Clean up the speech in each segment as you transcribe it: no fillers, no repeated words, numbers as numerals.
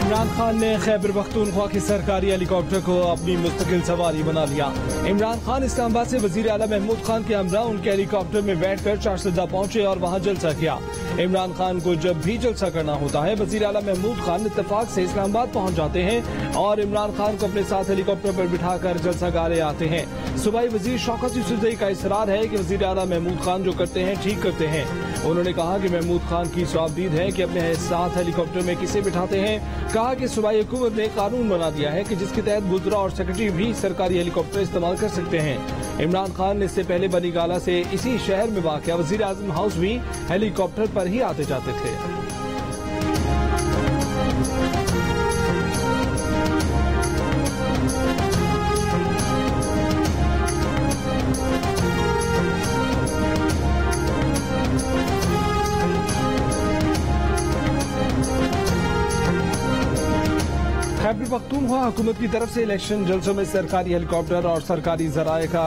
इमरान खान ने खैबर पख्तूनख्वा के सरकारी हेलीकॉप्टर को अपनी मुस्तकिल सवारी बना लिया। इमरान खान इस्लामाबाद से वजीर आला महमूद खान के हमरा उनके हेलीकॉप्टर में बैठकर चारसदा पहुंचे और वहां जलसा किया। इमरान खान को जब भी जलसा करना होता है वजीर आला महमूद खान इत्तेफाक से इस्लामाबाद पहुंच जाते हैं और इमरान खान को अपने साथ हेलीकॉप्टर पर बिठाकर जलसागारे आते हैं। सूबाई वजीर शौकत यूसुफजई का इसरार है कि वजीर आला महमूद खान जो करते हैं ठीक करते हैं। उन्होंने कहा कि महमूद खान की सवाबदीद है कि अपने साथ हेलीकॉप्टर में किसे बिठाते हैं। कहा कि सूबाई हुकूमत ने कानून बना दिया है कि जिसके तहत बुजुर्ग और सेक्रेटरी भी सरकारी हेलीकॉप्टर इस्तेमाल कर सकते हैं। इमरान खान ने इससे पहले बनीगाला से इसी शहर में वाक़या वजीर आज़म हाउस भी हेलीकॉप्टर पर ही आते जाते थे। खैबर पख्तूनख्वा हुकूमत की तरफ से इलेक्शन जलसों में सरकारी हेलीकॉप्टर और सरकारी जराये का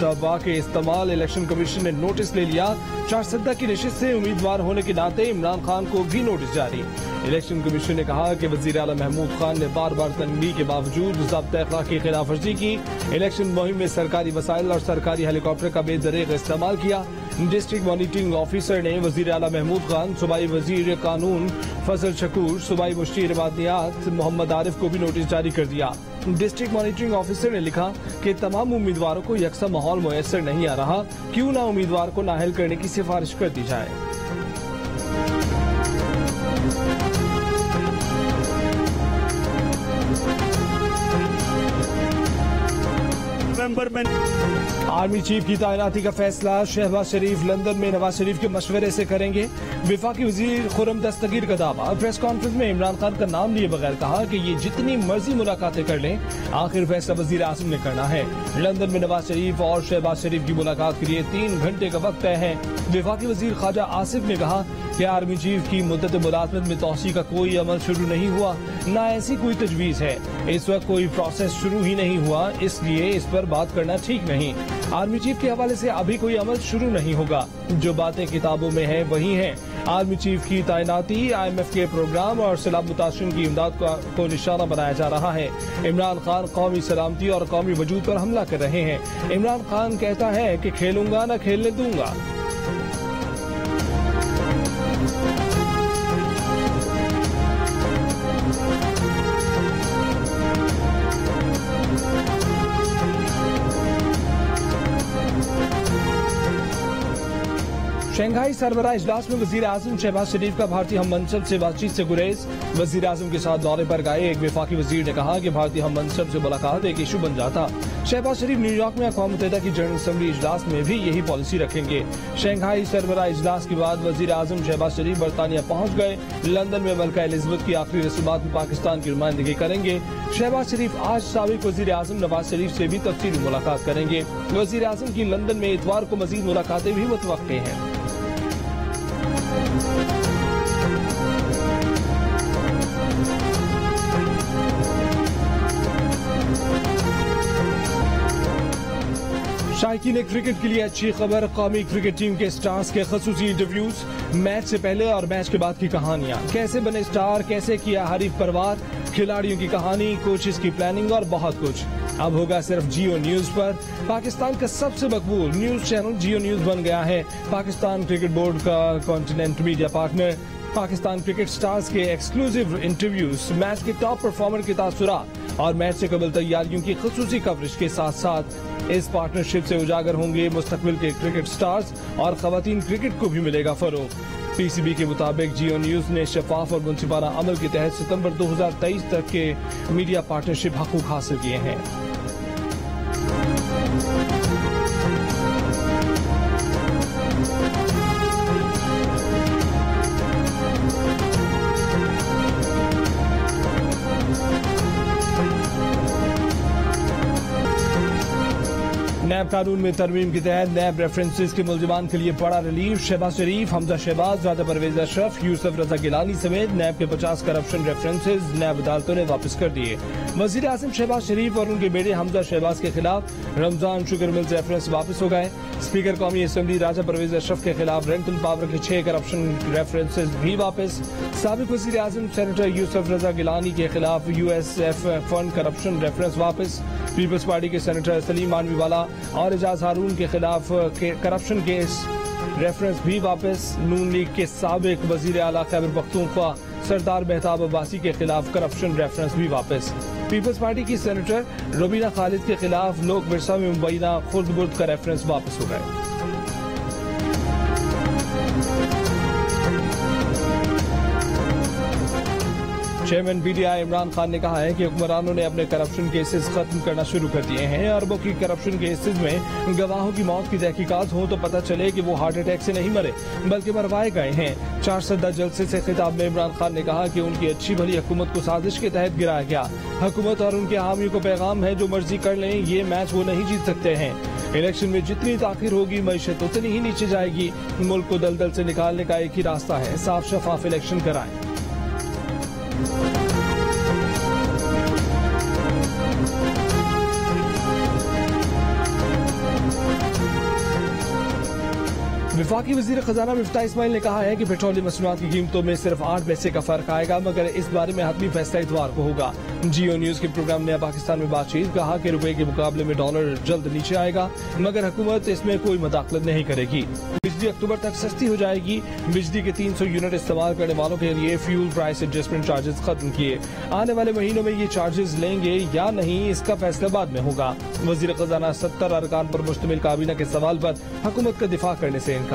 दवा के इस्तेमाल इलेक्शन कमीशन ने नोटिस ले लिया। चारसदा की नशिस्त से उम्मीदवार होने के नाते इमरान खान को भी नोटिस जारी। इलेक्शन कमीशन ने कहा कि वजीर आला महमूद खान ने बार बार तनबीह के बावजूद ज़ाब्ता अखलाक की खिलाफ वर्जी की। इलेक्शन मुहिम में सरकारी वसाइल और सरकारी हेलीकॉप्टर का बेदरीग इस्तेमाल किया। डिस्ट्रिक्ट मॉनिटरिंग ऑफिसर ने वजीर आला महमूद खान, सूबाई वजीर कानून फजल शकूर, सूबाई मुश्तीर मादनियात मोहम्मद आरिफ को भी नोटिस जारी कर दिया। डिस्ट्रिक्ट मॉनिटरिंग ऑफिसर ने लिखा कि तमाम उम्मीदवारों को यकसा माहौल मुयस्सर नहीं आ रहा, क्यों ना उम्मीदवार को नाअहल करने की सिफारिश कर दी जाए। आर्मी चीफ की तैनाती का फैसला शहबाज शरीफ लंदन में नवाज शरीफ के मशवरे से करेंगे। विफाकी वजीर खुर्रम दस्तगीर का दावा। प्रेस कॉन्फ्रेंस में इमरान खान का नाम लिए बगैर कहा कि ये जितनी मर्जी मुलाकातें कर लें, आखिर फैसला वजीर आज़म ने करना है। लंदन में नवाज शरीफ और शहबाज शरीफ की मुलाकात के लिए 3 घंटे का वक्त तय है। विफाकी वजीर ख्वाजा आसिफ ने कहा कि आर्मी चीफ की मुद्दत मुलाजमत में तोसी का कोई अमल शुरू नहीं हुआ, न ऐसी कोई तजवीज है। इस वक्त कोई प्रोसेस शुरू ही नहीं हुआ, इसलिए इस पर बात करना ठीक नहीं। आर्मी चीफ के हवाले से अभी कोई अमल शुरू नहीं होगा। जो बातें किताबों में है वही हैं। आर्मी चीफ की तैनाती IMF के प्रोग्राम और सैलाब मुतासिरीन की इमदाद को निशाना बनाया जा रहा है। इमरान खान कौमी सलामती और कौमी वजूद पर हमला कर रहे हैं। इमरान खान कहता है कि खेलूंगा न खेलने दूंगा। शंघाई सरबराह इजलास में वजीर आजम शहबाज शरीफ का भारतीय हम मंसब से बातचीत से गुरेज। वजीर आजम के साथ दौरे पर गए एक वफाकी वजीर ने कहा कि भारतीय हम मंसब से मुलाकात एक इशू बन जाता। शहबाज शरीफ न्यूयॉर्क में अक़वाम मुत्तहिदा की जनरल असम्बली इजलास में भी यही पॉलिसी रखेंगे। शंघाई सरबराह इजलास के बाद वजीर आजम शहबाज शरीफ बरतानिया पहुंच गए। लंदन में मलका एलिजबेथ की आखिरी रसूमात में पाकिस्तान की नुमाइंदगी करेंगे। शहबाज शरीफ आज साबिक वजीर आजम नवाज शरीफ से भी तफसीली मुलाकात करेंगे। वजीर आजम की लंदन में इतवार को मजीद मुलाकातें भी मुतवक्के हैं। शायकीन क्रिकेट के लिए अच्छी खबर। कौमी क्रिकेट टीम के स्टार्स के खसूसी इंटरव्यूज, मैच से पहले और मैच के बाद की कहानियां, कैसे बने स्टार, कैसे किया हरीफ परवार, खिलाड़ियों की कहानी, कोचेस की प्लानिंग और बहुत कुछ अब होगा सिर्फ जियो न्यूज पर। पाकिस्तान का सबसे मकबूल न्यूज चैनल जियो न्यूज बन गया है पाकिस्तान क्रिकेट बोर्ड का continent media partner. Pakistan cricket stars के एक्सक्लूसिव इंटरव्यूज, मैच के टॉप परफॉर्मर के तासुरात और मैच से कबल तैयारियों की खसूसी कवरेज के साथ साथ इस पार्टनरशिप से उजागर होंगे मुस्तकबिल के क्रिकेट स्टार्स और खवातीन क्रिकेट को भी मिलेगा फरोग। PCB के मुताबिक जियो न्यूज ने शफाफ और मुनसिफाना अमल के तहत सितंबर 2023 तक के मीडिया पार्टनरशिप हकूक हासिल किए हैं। नैब कानून में तरमीम के तहत नैब रेफरेंसेस के मुलजिमान के लिए बड़ा रिलीफ। शहबाज शरीफ, हमजा शहबाज, राजा परवेज अशरफ, यूसुफ रजा गिलानी समेत नैब के 50 करप्शन रेफरेंसेस नैब अदालतों ने वापस कर दिए। वजीर आजम शहबाज शरीफ और उनके बेटे हमजा शहबाज के खिलाफ रमजान शुगर मिल रेफरेंस वापस हो गए। स्पीकर कौमी असेंबली राजा परवेज अशरफ के खिलाफ रेंटल पावर के 6 करप्शन रेफरेंसेस भी वापस। साबिक वजीर आजम सेनेटर यूसुफ रजा गिलानी के खिलाफ USF फंड करप्शन रेफरेंस वापस। पीपल्स पार्टी के सेनेटर सलीम मानवीवाला और एजाज हारून के खिलाफ करप्शन केस रेफरेंस भी वापस। नून लीग के साबिक वजीर आला खैबर पख्तूनख्वा सरदार मेहताब अब्बासी के खिलाफ करप्शन रेफरेंस भी वापस। पीपल्स पार्टी की सेनेटर रुबीना खालिद के खिलाफ लोक विरसा में मुबैना खुर्द बुर्द का रेफरेंस वापस हो गए। चेयरमैन PTI इमरान खान ने कहा है कि हुक्मरानों ने अपने करप्शन केसेस खत्म करना शुरू कर दिए हैं। अरबों की करप्शन केसेस में गवाहों की मौत की तहकीकात हो तो पता चले कि वो हार्ट अटैक से नहीं मरे बल्कि मरवाए गए हैं। 4 सदा जलसे से खिताब में इमरान खान ने कहा कि उनकी अच्छी भली हुकूमत को साजिश के तहत गिराया गया। हुकूमत और उनके हामियों को पैगाम है जो मर्जी कर लें, ये मैच वो नहीं जीत सकते हैं। इलेक्शन में जितनी ताखिर होगी मईशत उतनी ही नीचे जाएगी। मुल्क को दलदल से निकालने का एक ही रास्ता है, साफ शफाफ इलेक्शन कराएं। वफाकी वजीर खजाना मिफ्ताह इस्माइल ने कहा है कि पेट्रोलियम मसनूआत की कीमतों में सिर्फ 8 पैसे का फर्क आएगा, मगर इस बारे में हतमी फैसला इतवार को होगा। जियो न्यूज के प्रोग्राम में पाकिस्तान में बातचीत कहा कि रुपए के मुकाबले में डॉलर जल्द नीचे आएगा, मगर हुकूमत इसमें कोई मदाखलत नहीं करेगी। बिजली अक्टूबर तक सस्ती हो जाएगी। बिजली के 300 यूनिट इस्तेमाल करने वालों के लिए फ्यूल प्राइस एडजस्टमेंट चार्जेस खत्म किए। आने वाले महीनों में ये चार्जेस लेंगे या नहीं, इसका फैसला बाद में होगा। वजीर खजाना 70 अरकान पर मुश्तमिल काबीना के सवाल पर हुकूमत का दिफा करने से इनकार।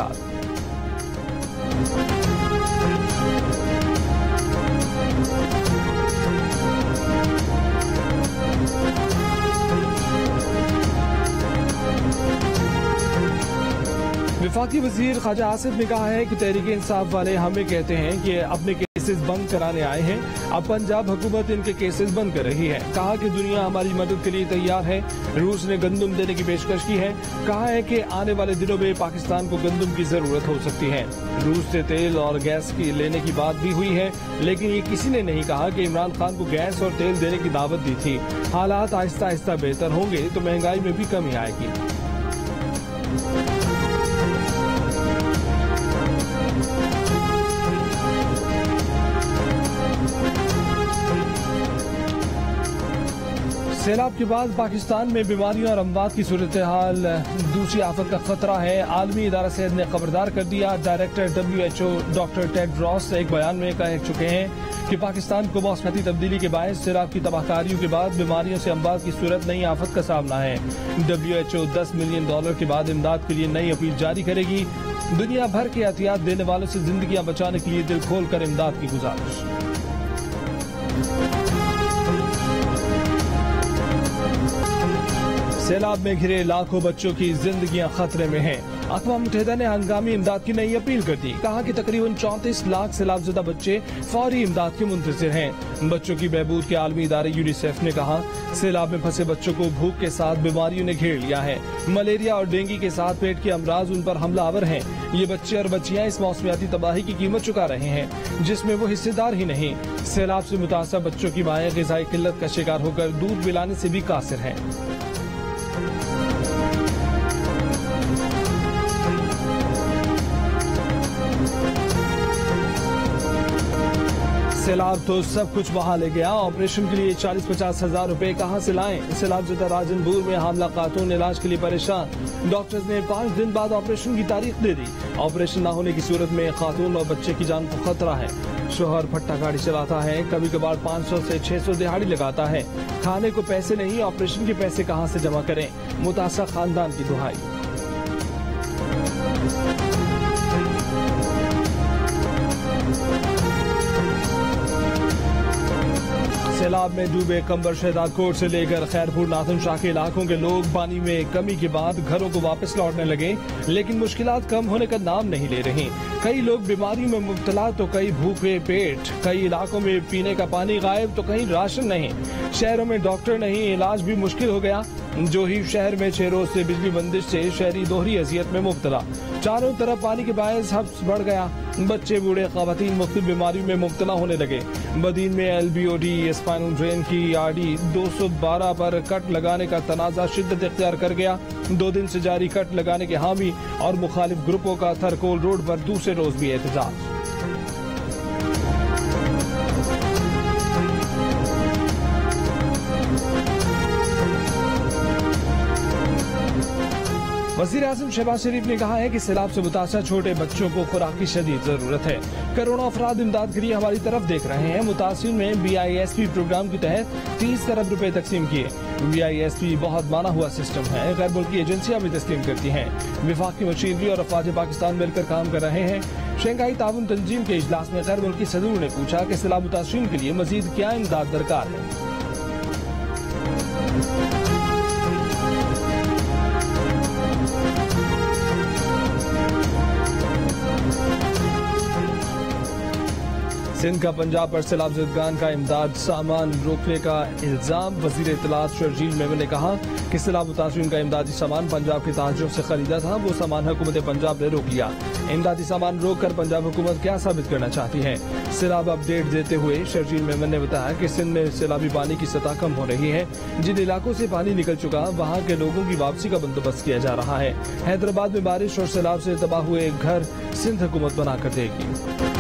वफाकी वजीर ख्वाजा आसिफ ने कहा है कि तहरीक इंसाफ वाले हमें कहते हैं कि अपने केसेस बंद कराने आए हैं, अब पंजाब हुकूमत इनके केसेस बंद कर रही है। कहा कि दुनिया हमारी मदद के लिए तैयार है। रूस ने गंदम देने की पेशकश की है। कहा है कि आने वाले दिनों में पाकिस्तान को गंदम की जरूरत हो सकती है। रूस से तेल और गैस की लेने की बात भी हुई है, लेकिन ये किसी ने नहीं कहा कि इमरान खान को गैस और तेल देने की दावत दी थी। हालात आहिस्ता आहिस्ता बेहतर होंगे तो महंगाई में भी कमी आएगी। सैलाब के बाद पाकिस्तान में बीमारियों और अमवात की सूरत हाल दूसरी आफत का खतरा है। आलमी इदारा सेहत ने खबरदार कर दिया। डायरेक्टर WHO डॉक्टर टेड्रोस एक बयान में कह चुके हैं कि पाकिस्तान को मौसमी तब्दीली के बायस सैलाब की तबाहकारियों के बाद बीमारियों से अमवात की सूरत नई आफत का सामना है। WHO $10 मिलियन के बाद इमदाद के लिए नई अपील जारी करेगी। दुनिया भर के एहतियात देने वालों से जिंदगियां बचाने के लिए दिल खोल कर इमदाद की गुजारिश। सैलाब में घिरे लाखों बच्चों की जिंदगियां खतरे में हैं। अक़वाम मुत्तहिदा ने हंगामी इमदाद की नई अपील कर दी। कहा कि तकरीबन 34 लाख सैलाबज़दा बच्चे फौरी इमदाद के मुंतज़िर हैं। बच्चों की बहबूद के आलमी इदारे यूनिसेफ ने कहा सैलाब में फंसे बच्चों को भूख के साथ बीमारियों ने घेर लिया है। मलेरिया और डेंगू के साथ पेट के अमराज उन पर हमलावर हैं। ये बच्चे और बच्चियां इस मौसमियाती तबाही की कीमत चुका रहे हैं, जिसमें वो हिस्सेदार ही नहीं। सैलाब से मुतासर बच्चों की माएँ ग़िज़ाई किल्लत का शिकार होकर दूध पिलाने से भी कासिर हैं। सैलाब तो सब कुछ बहा ले गया। ऑपरेशन के लिए 40-50 हजार रुपए कहां से लाएं? सैलाबज़दा राजनपुर में हामला खातून इलाज के लिए परेशान। डॉक्टर्स ने 5 दिन बाद ऑपरेशन की तारीख दे दी। ऑपरेशन न होने की सूरत में खातून और बच्चे की जान को खतरा है। शोहर फट्टा गाड़ी चलाता है, कभी कभार 500 से 600 दिहाड़ी लगाता है। खाने को पैसे नहीं, ऑपरेशन के पैसे कहां से जमा करें? मुतासर खानदान की दुहाई। सैलाब में डूबे कंबर शहजाद कोट से लेकर खैरपुर नाथन शाह के इलाकों के लोग पानी में कमी के बाद घरों को वापस लौटने लगे, लेकिन मुश्किलात कम होने का नाम नहीं ले रही। कई लोग बीमारी में मुब्तला तो कई भूखे पेट, कई इलाकों में पीने का पानी गायब तो कहीं राशन नहीं। शहरों में डॉक्टर नहीं, इलाज भी मुश्किल हो गया। जो ही शहर में 6 रोज से बिजली बंदिश से शहरी दोहरी अजियत में मुब्तला। चारों तरफ पानी के बायस हब्स बढ़ गया। बच्चे बूढ़े खवातीन मुख्तलिफ बीमारियों में मुब्तला होने लगे। बदीन में LBOD स्पाइनल ड्रेन की RD 212 पर कट लगाने का तनाजा शिद्दत इख्तियार कर गया। 2 दिन से जारी कट लगाने के हामी और मुखालिफ ग्रुपों का थरकोल रोड पर दूसरे रोज भी एहतजाज। वज़ीर आज़म शहबाज शरीफ ने कहा है कि सैलाब से मुतासर छोटे बच्चों को खुराक की शदीद जरूरत है। करोड़ों अफराद इमदाद के लिए हमारी तरफ देख रहे हैं। मुतासिर में BISP प्रोग्राम के तहत 30 अरब रुपए तकसीम किए। BISP बहुत माना हुआ सिस्टम है, गैर मुल्की एजेंसियां भी तस्लीम करती हैं। वफाकी मशीनरी और अफवाज पाकिस्तान मिलकर काम कर रहे हैं। शंघाई ताउन तंजीम के इजलास में गैर मुल्की सदूर ने पूछा कि सैलाब मुतासिरीन के लिए मजीद क्या इमदाद दरकार है। सिंध का पंजाब पर सैलाब ज़दगान का इमदाद सामान रोकने का इल्जाम। वज़ीर इत्तलात शर्जील मेमन ने कहा कि सैलाब मुतासिरीन का इमदादी सामान पंजाब के ताजिरों से खरीदा था, वो सामान हुकूमत पंजाब ने रोक लिया। इमदादी सामान रोक कर पंजाब हुकूमत क्या साबित करना चाहती है। सैलाब अपडेट देते हुए शर्जील मेमन ने बताया कि सिंध में सैलाबी पानी की सतह कम हो रही है। जिन इलाकों से पानी निकल चुका, वहाँ के लोगों की वापसी का बंदोबस्त किया जा रहा है। हैदराबाद में बारिश और सैलाब से तबाह हुए घर सिंध हुकूमत बनाकर देगी।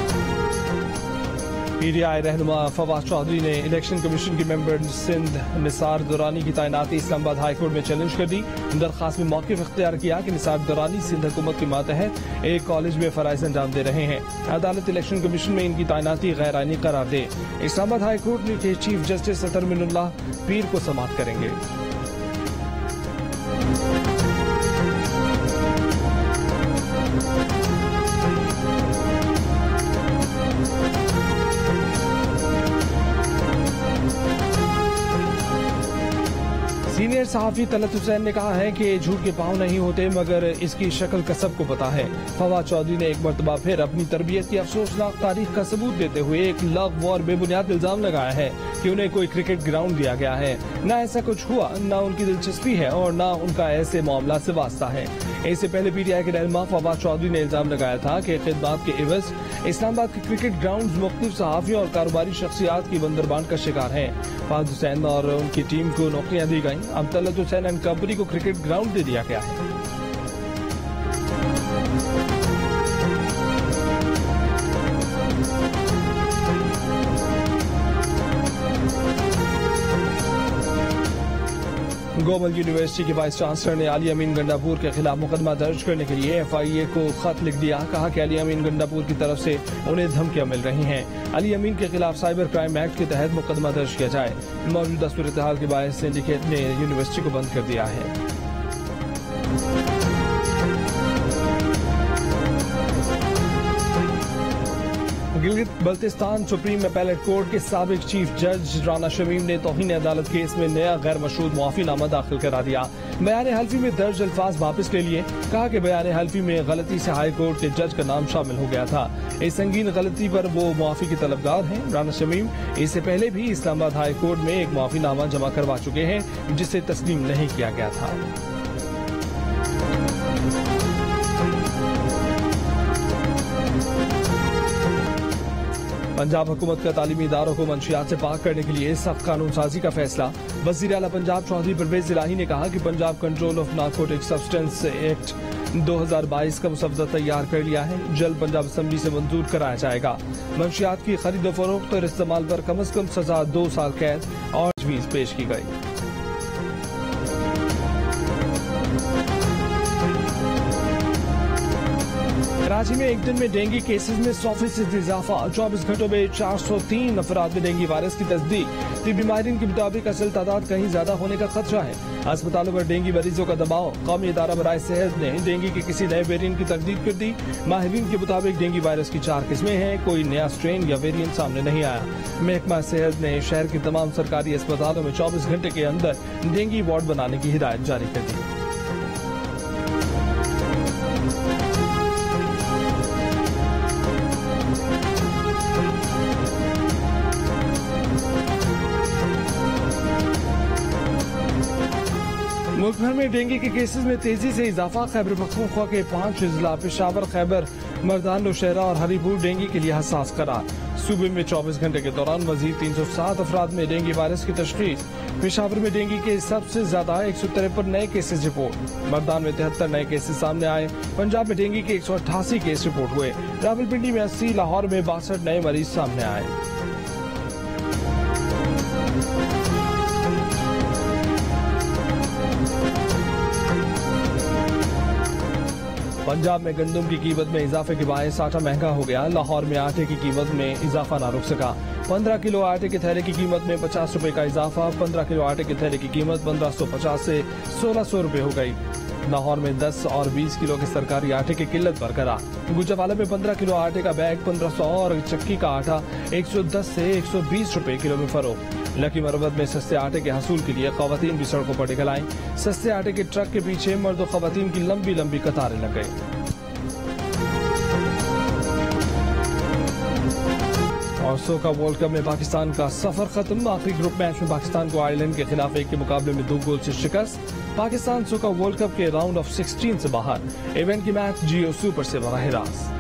PTI रहनुमा फवाद चौधरी ने इलेक्शन कमीशन के मेंबर सिंध निसार दुरानी की तैनाती इस्लामाबाद हाई कोर्ट में चैलेंज कर दी। दरखास्त में मौक़िफ़ इख्तियार किया कि निसार दुरानी सिंध हुकूमत के मातहत एक कॉलेज में फ़राइज़ अंजाम दे रहे हैं। अदालत इलेक्शन कमीशन में इनकी तैनाती गैर आईनी करार दे। इस्लामाबाद हाई कोर्ट के चीफ जस्टिस अतर मिनुल्लाह पीर को समाअत करेंगे। सीनियर सहाफ़ी तलत हुसैन ने कहा है कि झूठ के पाँव नहीं होते, मगर इसकी शक्ल का सबको पता है। फवाद चौधरी ने एक मरतबा फिर अपनी तरबियत की अफसोसनाक तारीख का सबूत देते हुए एक लग़्व और बेबुनियाद इल्जाम लगाया है कि उन्हें कोई क्रिकेट ग्राउंड दिया गया है। न ऐसा कुछ हुआ, न उनकी दिलचस्पी है और न उनका ऐसे मामला से वास्ता है। इससे पहले PTI के रहनुमा फवाद चौधरी ने इल्जाम लगाया था कि खिदमात के एवज इस्लामाबाद के क्रिकेट ग्राउंड मुख्तलिफ सहाफ़ियों और कारोबारी शख्सियात की बंदरबान का शिकार है। फवाद हुसैन और उनकी टीम को नौकरियां दी गईं। अब तलत हुसैन एंड कंपनी को क्रिकेट ग्राउंड दे दिया गया है। गोमल यूनिवर्सिटी के वाइस चांसलर ने अली अमीन गंडापुर के खिलाफ मुकदमा दर्ज करने के लिए FIA को खत लिख दिया। कहा कि अली अमीन गंडापुर की तरफ से उन्हें धमकियां मिल रही हैं। अली अमीन के खिलाफ साइबर क्राइम एक्ट के तहत मुकदमा दर्ज किया जाए। मौजूदा सूरत हाल के बायस सिंडिकेट ने यूनिवर्सिटी को बंद कर दिया है। Gilgit Baltistan supreme appellate court के साबिक चीफ जज राना शमीम ने तौहीन अदालत केस में नया गैर मशरूत मुआफीनामा दाखिल करा दिया। बयान हल्फी में दर्ज अल्फाज वापस ले लिए। कहा कि बयान हल्फी में गलती से हाई कोर्ट के जज का नाम शामिल हो गया था। इस संगीन गलती पर वो मुआफी के तलबगार हैं। राना शमीम इससे पहले भी इस्लामाबाद हाई कोर्ट में एक मुआफीनामा जमा करवा चुके हैं, जिसे तस्लीम नहीं किया गया था। पंजाब हुकूमत का तालीमी इदारों को मंशियात से पाक करने के लिए सख्त कानून साजी का फैसला। वज़ीर आला पंजाब चौधरी परवेज इलाही ने कहा कि Punjab control of narcotic substance act 2022 का मुसवदा तैयार कर लिया है। जल्द पंजाब असम्बली से मंजूर कराया जाएगा। मंशियात की खरीद फरोख्त और इस्तेमाल पर कम अज कम सजा 2 साल कैद और तजवीज़ पेश की गई। कराची में एक दिन में डेंगू केसेस में 100% इजाफा। 24 घंटों में 403 अफराद में डेंगू वायरस की तस्दीक। तिब्बी माहिरीन के मुताबिक असल तादाद कहीं ज्यादा होने का खतरा है। अस्पतालों पर डेंगू मरीजों का दबाव। कौमी इदारा बराए सेहत ने डेंगू के किसी नए वेरिएंट की तस्दीक कर दी। माहिरीन के मुताबिक डेंगू वायरस की 4 किस्में हैं। कोई नया स्ट्रेन या वेरिएंट सामने नहीं आया। महकमा सेहत ने शहर के तमाम सरकारी अस्पतालों में 24 घंटे के अंदर डेंगू वार्ड बनाने की हिदायत जारी कर दी। मुल्क भर में डेंगू के केसेस में तेजी से इजाफा। खैबर पख्तूनख्वा के 5 अजला पेशावर, खैबर, मर्दान, नौशहरा और हरीपुर डेंगू के लिए हसास करार। सूबे में 24 घंटे के दौरान मजीद 307 अफराद में डेंगू वायरस की तशखीस। पेशावर में डेंगू के सबसे ज्यादा 153 नए केसेस रिपोर्ट। मर्दान में 73 नए केसेस सामने आए। पंजाब में डेंगू के 188 केस रिपोर्ट हुए। रावलपिंडी में 80, लाहौर में 62 नए मरीज सामने आए। पंजाब में गंदम की कीमत में इजाफे के बायस आटा महंगा हो गया। लाहौर में आटे की कीमत में इजाफा ना रुक सका। 15 किलो आटे के थैले की कीमत में 50 रुपए का इजाफा। 15 किलो आटे के थैले की कीमत 1550 से 1600 रुपए हो गई। लाहौर में 10 और 20 किलो के सरकारी आटे की किल्लत बरकरार। गुजरावाला में 15 किलो आटे का बैग 1500 और चक्की का आटा 110 से 120 रुपए किलो में फरोख्त। लकी मरवत में सस्ते आटे के हसूल के लिए खवातीन भी सड़कों पर निकल आईं। सस्ते आटे के ट्रक के पीछे मर्द और खवातीन की लंबी लंबी कतारें लग गई। और सोका वर्ल्ड कप में पाकिस्तान का सफर खत्म। आखिरी ग्रुप मैच में पाकिस्तान को आयरलैंड के खिलाफ 1 के मुकाबले में 2 गोल से शिकस्त। पाकिस्तान सोका वर्ल्ड कप के राउंड ऑफ 16 से बाहर। इवेंट की मैच जियो सुपर से बराह रास्त।